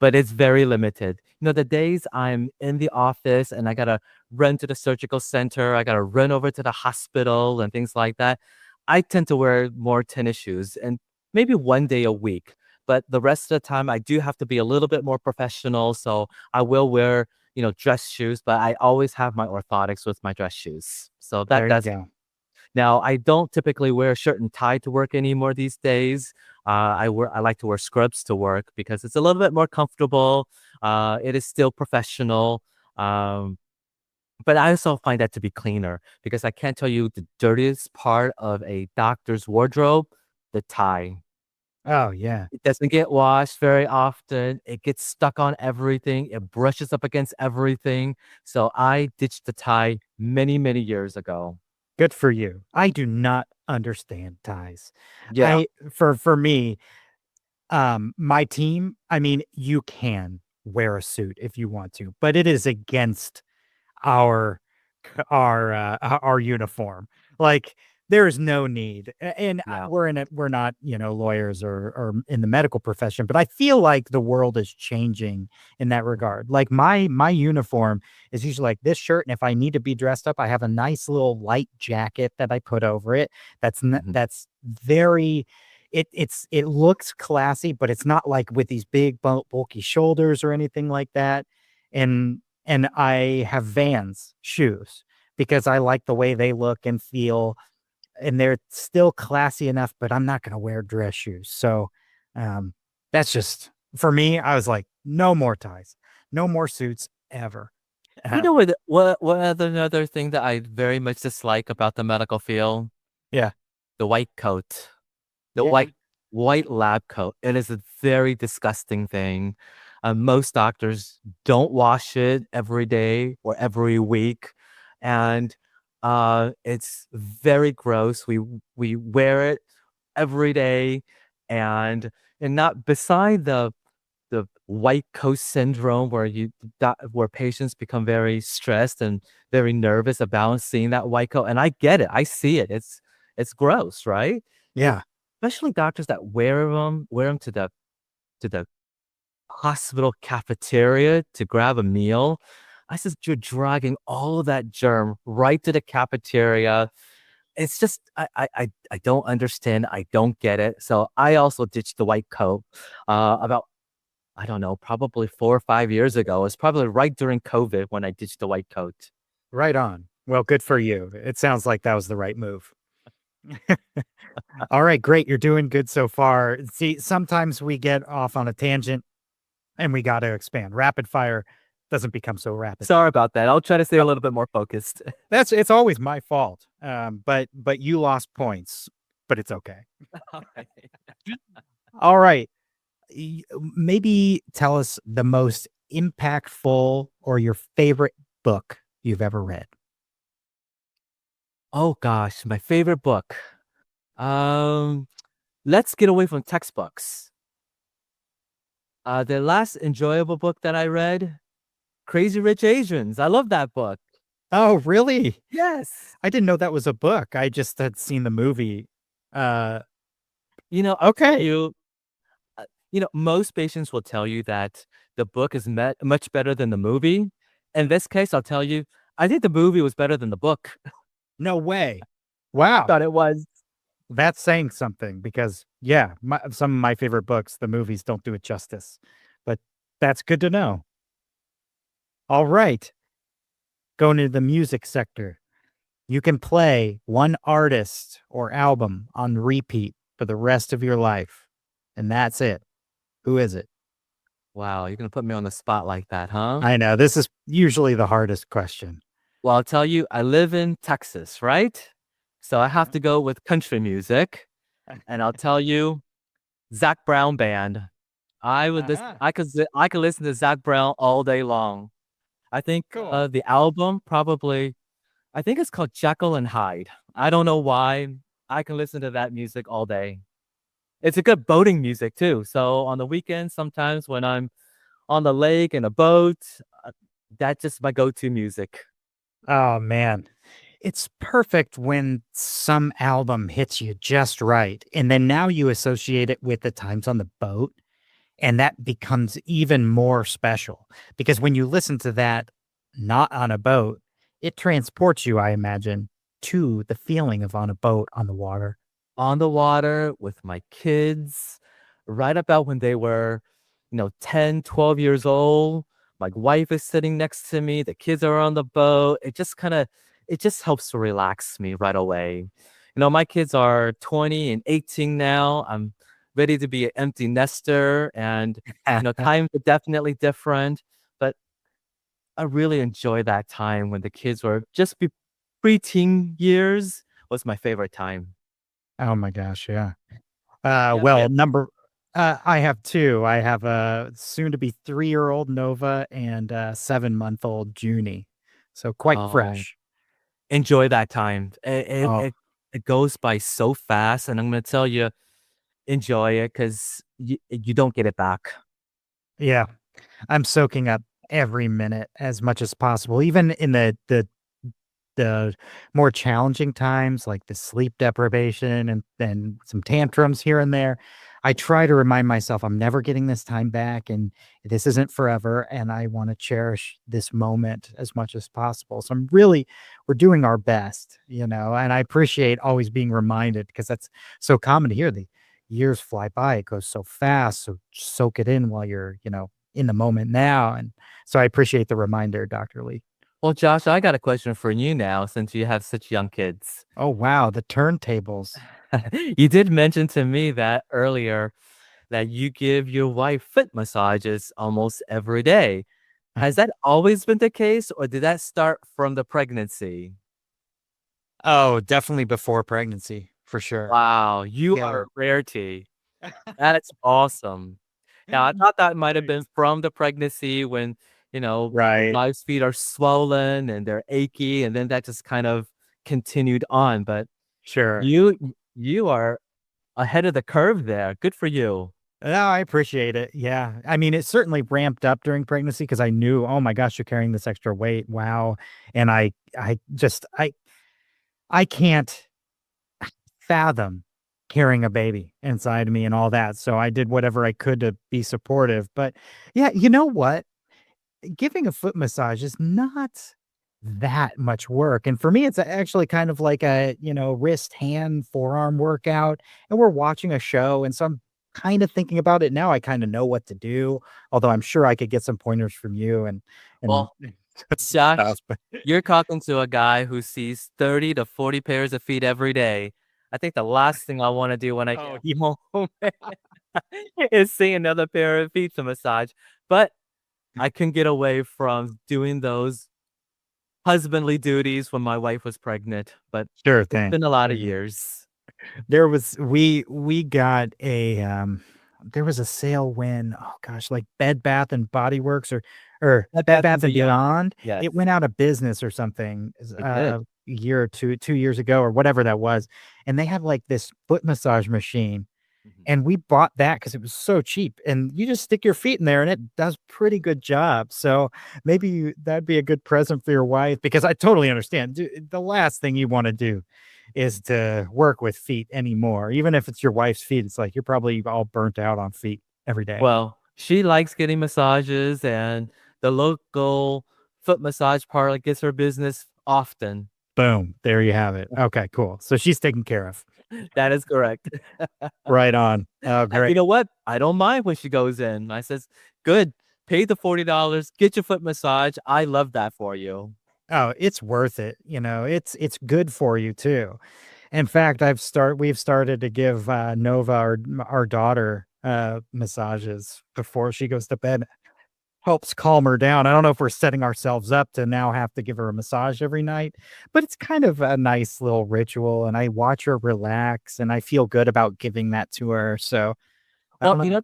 but it's very limited. The days I'm in the office and I gotta run to the surgical center, I gotta run over to the hospital and things like that, I tend to wear more tennis shoes and maybe one day a week. But the rest of the time, I do have to be a little bit more professional. So I will wear dress shoes, but I always have my orthotics with my dress shoes. So There you that's go. now I don't typically wear a shirt and tie to work anymore these days. I like to wear scrubs to work because it's a little bit more comfortable. It is still professional. But I also find that to be cleaner because I can't tell you the dirtiest part of a doctor's wardrobe, the tie. Oh, yeah. It doesn't get washed very often. It gets stuck on everything. It brushes up against everything. So I ditched the tie many, many years ago. Good for you. I do not understand ties. Yeah. For me, my team, I mean, you can wear a suit if you want to, but it is against our our uniform. Like, there is no need. And Yeah. we're not, lawyers or in the medical profession, but I feel like the world is changing in that regard. Like, my uniform is usually like this shirt, and if I need to be dressed up, I have a nice little light jacket that I put over it. Mhm. That's very it looks classy, but it's not like with these big bulky shoulders or anything like that. And I have Vans shoes because I like the way they look and feel, and they're still classy enough, but I'm not gonna wear dress shoes. So, um, that's just for me. I was like, no more ties, no more suits ever. You know what another thing that I very much dislike about the medical field? Yeah. The white coat. The Yeah. white lab coat. It is a very disgusting thing. Most doctors don't wash it every day or every week, and it's very gross. We wear it every day, and not beside the white coat syndrome where where patients become very stressed and very nervous about seeing that white coat. And I get it. I see it. It's gross, right? But Yeah. especially doctors that wear them to the hospital cafeteria to grab a meal. I said, you're dragging all of that germ right to the cafeteria. It's just I don't understand. I don't get it. So I also ditched the white coat about I don't know, probably 4 or 5 years ago. It's probably right during COVID when I ditched the white coat. Right on. Well, good for you. It sounds like that was the right move. All right, great. You're doing good so far. See, sometimes we get off on a tangent and we got to expand. Rapid fire doesn't become so rapid. Sorry about that. I'll try to stay a little bit more focused. It's always my fault. But you lost points, but it's okay. All right. All right. Maybe tell us the most impactful or your favorite book you've ever read. Oh gosh, my favorite book. Let's get away from textbooks. The last enjoyable book that I read, Crazy Rich Asians. I love that book. Oh, really? Yes. I didn't know that was a book. I just had seen the movie. Uh, Okay. okay. Most patients will tell you that the book is much better than the movie. In this case, I'll tell you, I think the movie was better than the book. No way. Wow. Thought it was. That's saying something because, yeah, some of my favorite books, the movies don't do it justice, but that's good to know. All right, going to the music sector. You can play one artist or album on repeat for the rest of your life, and that's it. Who is it? Wow, you're gonna put me on the spot like that, huh? I know this is usually the hardest question. Well, I'll tell you, I live in Texas, right? So I have to go with country music, and I'll tell you, Zach Brown Band. Uh-huh. I could listen to Zach Brown all day long. I think Cool. the album probably I think it's called Jekyll and Hyde. I don't know why. I can listen to that music all day. It's a good boating music too. So on the weekends, sometimes when I'm on the lake in a boat, uh, that's just my go-to music. Oh man. It's perfect when some album hits you just right. And then now you associate it with the times on the boat. And that becomes even more special because when you listen to that not on a boat, it transports you, I imagine, to the feeling of on a boat on the water. On the water with my kids, right about when they were, 10, 12 years old. My wife is sitting next to me. The kids are on the boat. It just helps to relax me right away. My kids are 20 and 18 now. I'm ready to be an empty nester and, times are definitely different, but I really enjoy that time when the kids were just preteen years was my favorite time. Oh my gosh, yeah. Yeah, Well, I have 2. I have a soon to be 3-year-old Nova and a 7-month-old Junie. So quite oh, fresh. enjoy that time. It goes by so fast, and I'm gonna tell you, enjoy it because you don't get it back. Yeah. I'm soaking up every minute as much as possible, even in the more challenging times, like the sleep deprivation and then some tantrums here and there. I try to remind myself I'm never getting this time back and this isn't forever. And I want to cherish this moment as much as possible. So we're doing our best, and I appreciate always being reminded because that's so common to hear. The years fly by, it goes so fast. So soak it in while you're, in the moment now. And so I appreciate the reminder, Dr. Lee. Well, Josh, I got a question for you now since you have such young kids. Oh, wow. The turntables. You did mention to me that earlier that you give your wife foot massages almost every day. Has that always been the case, or did that start from the pregnancy? Oh, definitely before pregnancy, for sure. Wow, you are Yeah. a rarity. That's awesome. Now, I thought that might have been Thanks. from the pregnancy when, the Right. wife's feet are swollen and they're achy, and then that just kind of continued on. But Sure. you are ahead of the curve there. Good for you. No, I appreciate it. Yeah. I mean, it certainly ramped up during pregnancy because I knew, oh my gosh, you're carrying this extra weight. Wow. And I can't fathom carrying a baby inside me and all that. So I did whatever I could to be supportive. But yeah, you know what? Giving a foot massage is not that much work. And for me, it's actually kind of like a, wrist, hand, forearm workout. And we're watching a show. And so I'm kind of thinking about it now. I kind of know what to do, although I'm sure I could get some pointers from you and Well, stuff. Josh, But you're talking to a guy who sees 30 to 40 pairs of feet every day. I think the last thing I want to do when I oh, get home is see another pair of feet to massage. But I can get away from doing those husbandly duties when my wife was pregnant. But sure it's thing. been a lot Sure of thing. years. There was we got there was a sale when, oh gosh, like Bed Bath and Body Works or Bed Bed Bath Bath and and Beyond. Beyond, Yes, it went out of business or something, it did. a year or 2 years ago or whatever that was, and they had, like, this foot massage machine, Mhm. and we bought that because it was so cheap, and you just stick your feet in there, and it does pretty good job, so maybe that'd be a good present for your wife because I totally understand, the last thing you wanna do is to work with feet anymore. Even if it's your wife's feet, it's like you're probably all burnt out on feet every day. Well, she likes getting massages, and the local foot massage parlor gets her business often. Boom. There you have it. Okay, cool. So she's taken care of. That is correct. Right on. Oh, You great. know what? I don't mind when she goes in. I says, "Good, pay the $40, get your foot massage. I love that for you." Oh, it's worth it. It's good for you too. In fact, we've started to give Nova, our daughter, massages before she goes to bed. Helps calm her down. I don't know if we're setting ourselves up to now have to give her a massage every night, but it's kind of a nice little ritual, and I watch her relax, and I feel good about giving that to her. So I Well, don't know.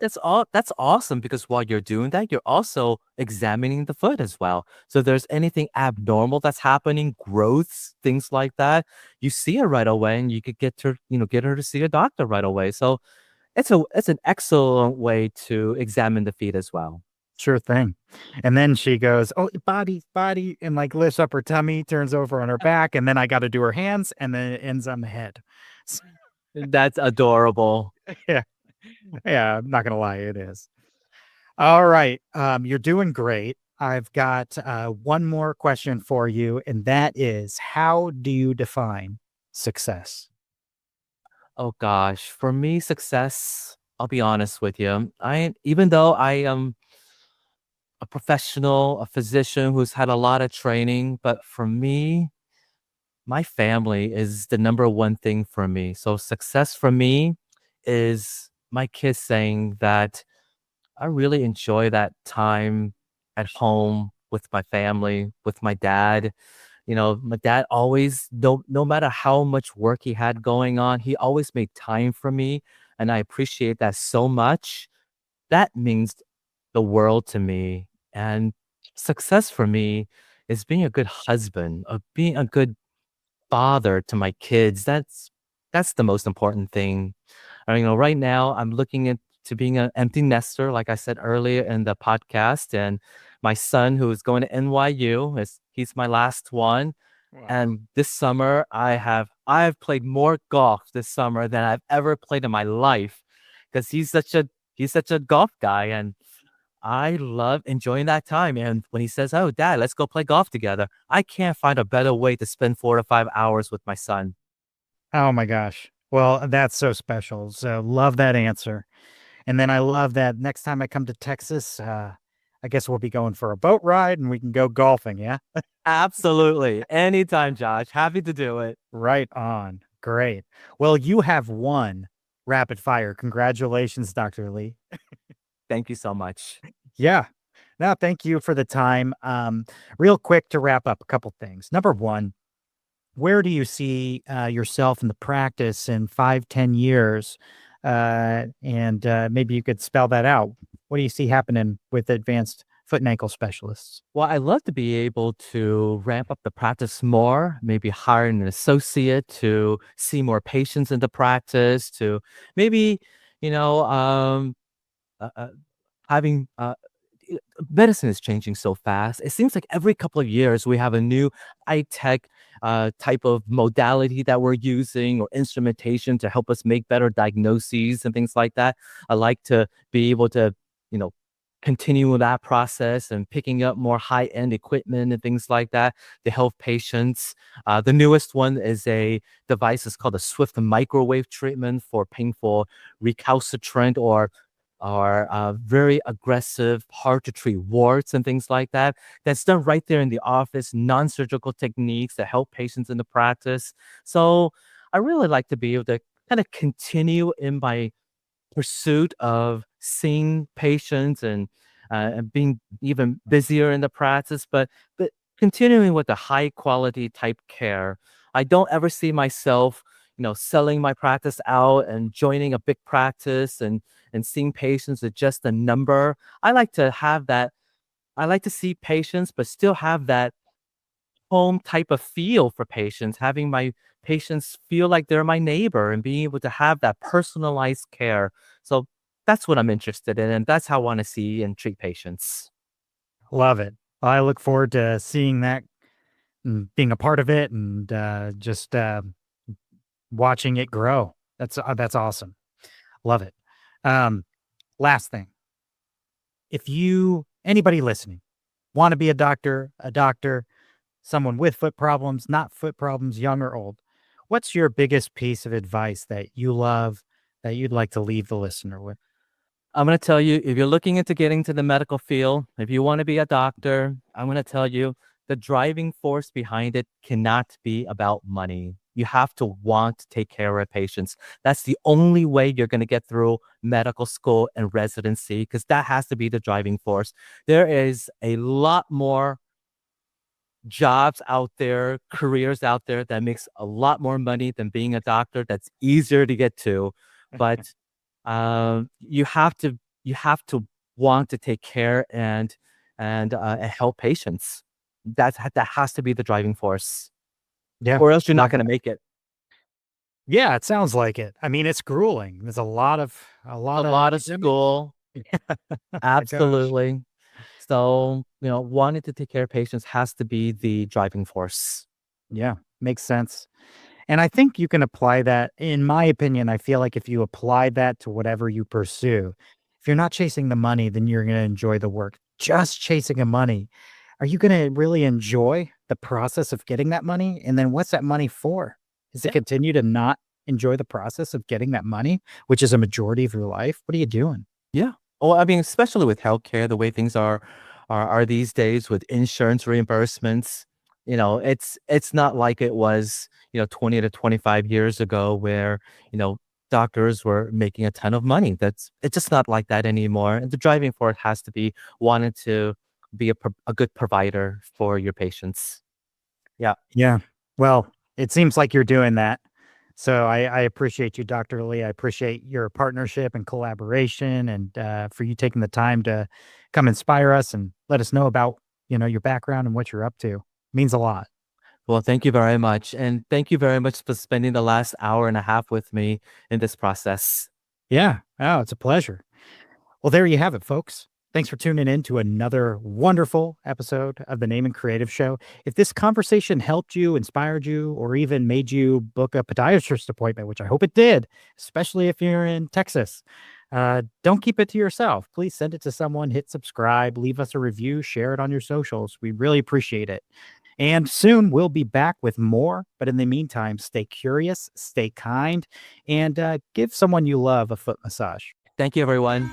that's awesome because while you're doing that, you're also examining the foot as well. So if there's anything abnormal that's happening, growths, things like that, you see it right away and you could get her to see a doctor right away. So it's an excellent way to examine the feet as well. Sure thing. And then she goes, "Oh, body, body," and like lifts up her tummy, turns over on her back, and then I got to do her hands, and then it ends on the head. S- That's adorable. Yeah, yeah. I'm not gonna lie, it is. All right. You're doing great. I've got one more question for you, and that is, how do you define success? Oh gosh, for me, success, I'll be honest with you. I Even though I am a professional, a physician who's had a lot of training, but for me, my family is the number one thing for me. So success for me is my kids saying that I really enjoy that time at home with my family, with my dad. My dad always, no matter how much work he had going on, he always made time for me. And I appreciate that so much. That means the world to me. And success for me is being a good husband, of being a good father to my kids. That's the most important thing. Right now I'm looking into being an empty nester, like I said earlier in the podcast. And my son, who is going to NYU, he's my last one. Wow. And this summer, I have played more golf this summer than I've ever played in my life, because he's such a golf guy, and I love enjoying that time. And when he says, "Oh, Dad, let's go play golf together," I can't find a better way to spend 4 to 5 hours with my son. Oh my gosh. Well, that's so special. So love that answer. And then I love that next time I come to Texas, I guess we'll be going for a boat ride and we can go golfing. Yeah. Absolutely. Anytime, Josh. Happy to do it. Right on. Great. Well, you have won rapid fire. Congratulations, Dr. Lee. Thank you so much. Yeah. No, thank you for the time. Real quick to wrap up a couple things. Number one, where do you see yourself in the practice in 5, 10 years? And maybe you could spell that out. What do you see happening with advanced foot and ankle specialists? Well, I'd love to be able to ramp up the practice more, maybe hire an associate to see more patients in the practice, to maybe, you know, uh, uh, having i- medicine is changing so fast. It seems like every couple of years we have a new high tech type of modality that we're using or instrumentation to help us make better diagnoses and things like that. I like to be able to, you know, continue with that process and picking up more high end equipment and things like that to help patients. The newest one is a device. It's called a Swift microwave treatment for painful recalcitrant or very aggressive, hard to treat warts and things like that. That's done right there in the office, non surgical techniques that help patients in the practice. So I really like to be able to kind of continue in my pursuit of seeing patients and being even busier in the practice, but continuing with the high quality type care. I don't ever see myself, selling my practice out and joining a big practice and seeing patients as just a number. I like to have that. I like to see patients, but still have that home type of feel for patients, having my patients feel like they're my neighbor and being able to have that personalized care. So that's what I'm interested in, and that's how I want to see and treat patients. Love it. I look forward to seeing that and being a part of it and just watching it grow. That's awesome. Love it. Um, Last thing, if anybody listening, want to be a doctor, someone with foot problems, not foot problems, young or old, What's your biggest piece of advice that you love that you'd like to leave the listener with? I'm going to tell you, if you're looking into getting to the medical field, if you want to be a doctor, I'm going to tell you the driving force behind it cannot be about money. You have to want to take care of patients. That's the only way you're going to get through medical school and residency, because that has to be the driving force. There is a lot more jobs out there, careers out there that makes a lot more money than being a doctor. That's easier to get to, but you have to want to take care and help patients. That has to be the driving force, Yeah. or else you're not Love going to that. make it. Yeah, it sounds like it. I mean, it's grueling. There's a lot of A lot of academic. school, My gosh. absolutely. So, wanting to take care of patients has to be the driving force. Yeah, makes sense. And I think you can apply that, in my opinion, I feel like if you apply that to whatever you pursue, if you're not chasing the money, then you're going to enjoy the work. Just chasing the money, are you going to really enjoy the process of getting that money? And then what's that money for? Is it Yeah. continue to not enjoy the process of getting that money, which is a majority of your life? What are you doing? Yeah. Well, I mean, especially with healthcare, the way things are these days with insurance reimbursements, it's not like it was, 20 to 25 years ago where, doctors were making a ton of money. It's just not like that anymore. And the driving force has to be wanting to be a good provider for your patients. Yeah. Yeah. Well, it seems like you're doing that. So I appreciate you, Dr. Lee. I appreciate your partnership and collaboration and for you taking the time to come inspire us and let us know about, your background and what you're up to. Means a lot. Well, thank you very much. And thank you very much for spending the last hour and a half with me in this process. Yeah. Oh, it's a pleasure. Well, there you have it, folks. Thanks for tuning in to another wonderful episode of the Naaman Creative Show. If this conversation helped you, inspired you, or even made you book a podiatrist appointment, which I hope it did, especially if you're in Texas, don't keep it to yourself. Please send it to someone, hit subscribe, leave us a review, share it on your socials. We really appreciate it. And soon we'll be back with more. But in the meantime, stay curious, stay kind, and give someone you love a foot massage. Thank you, everyone.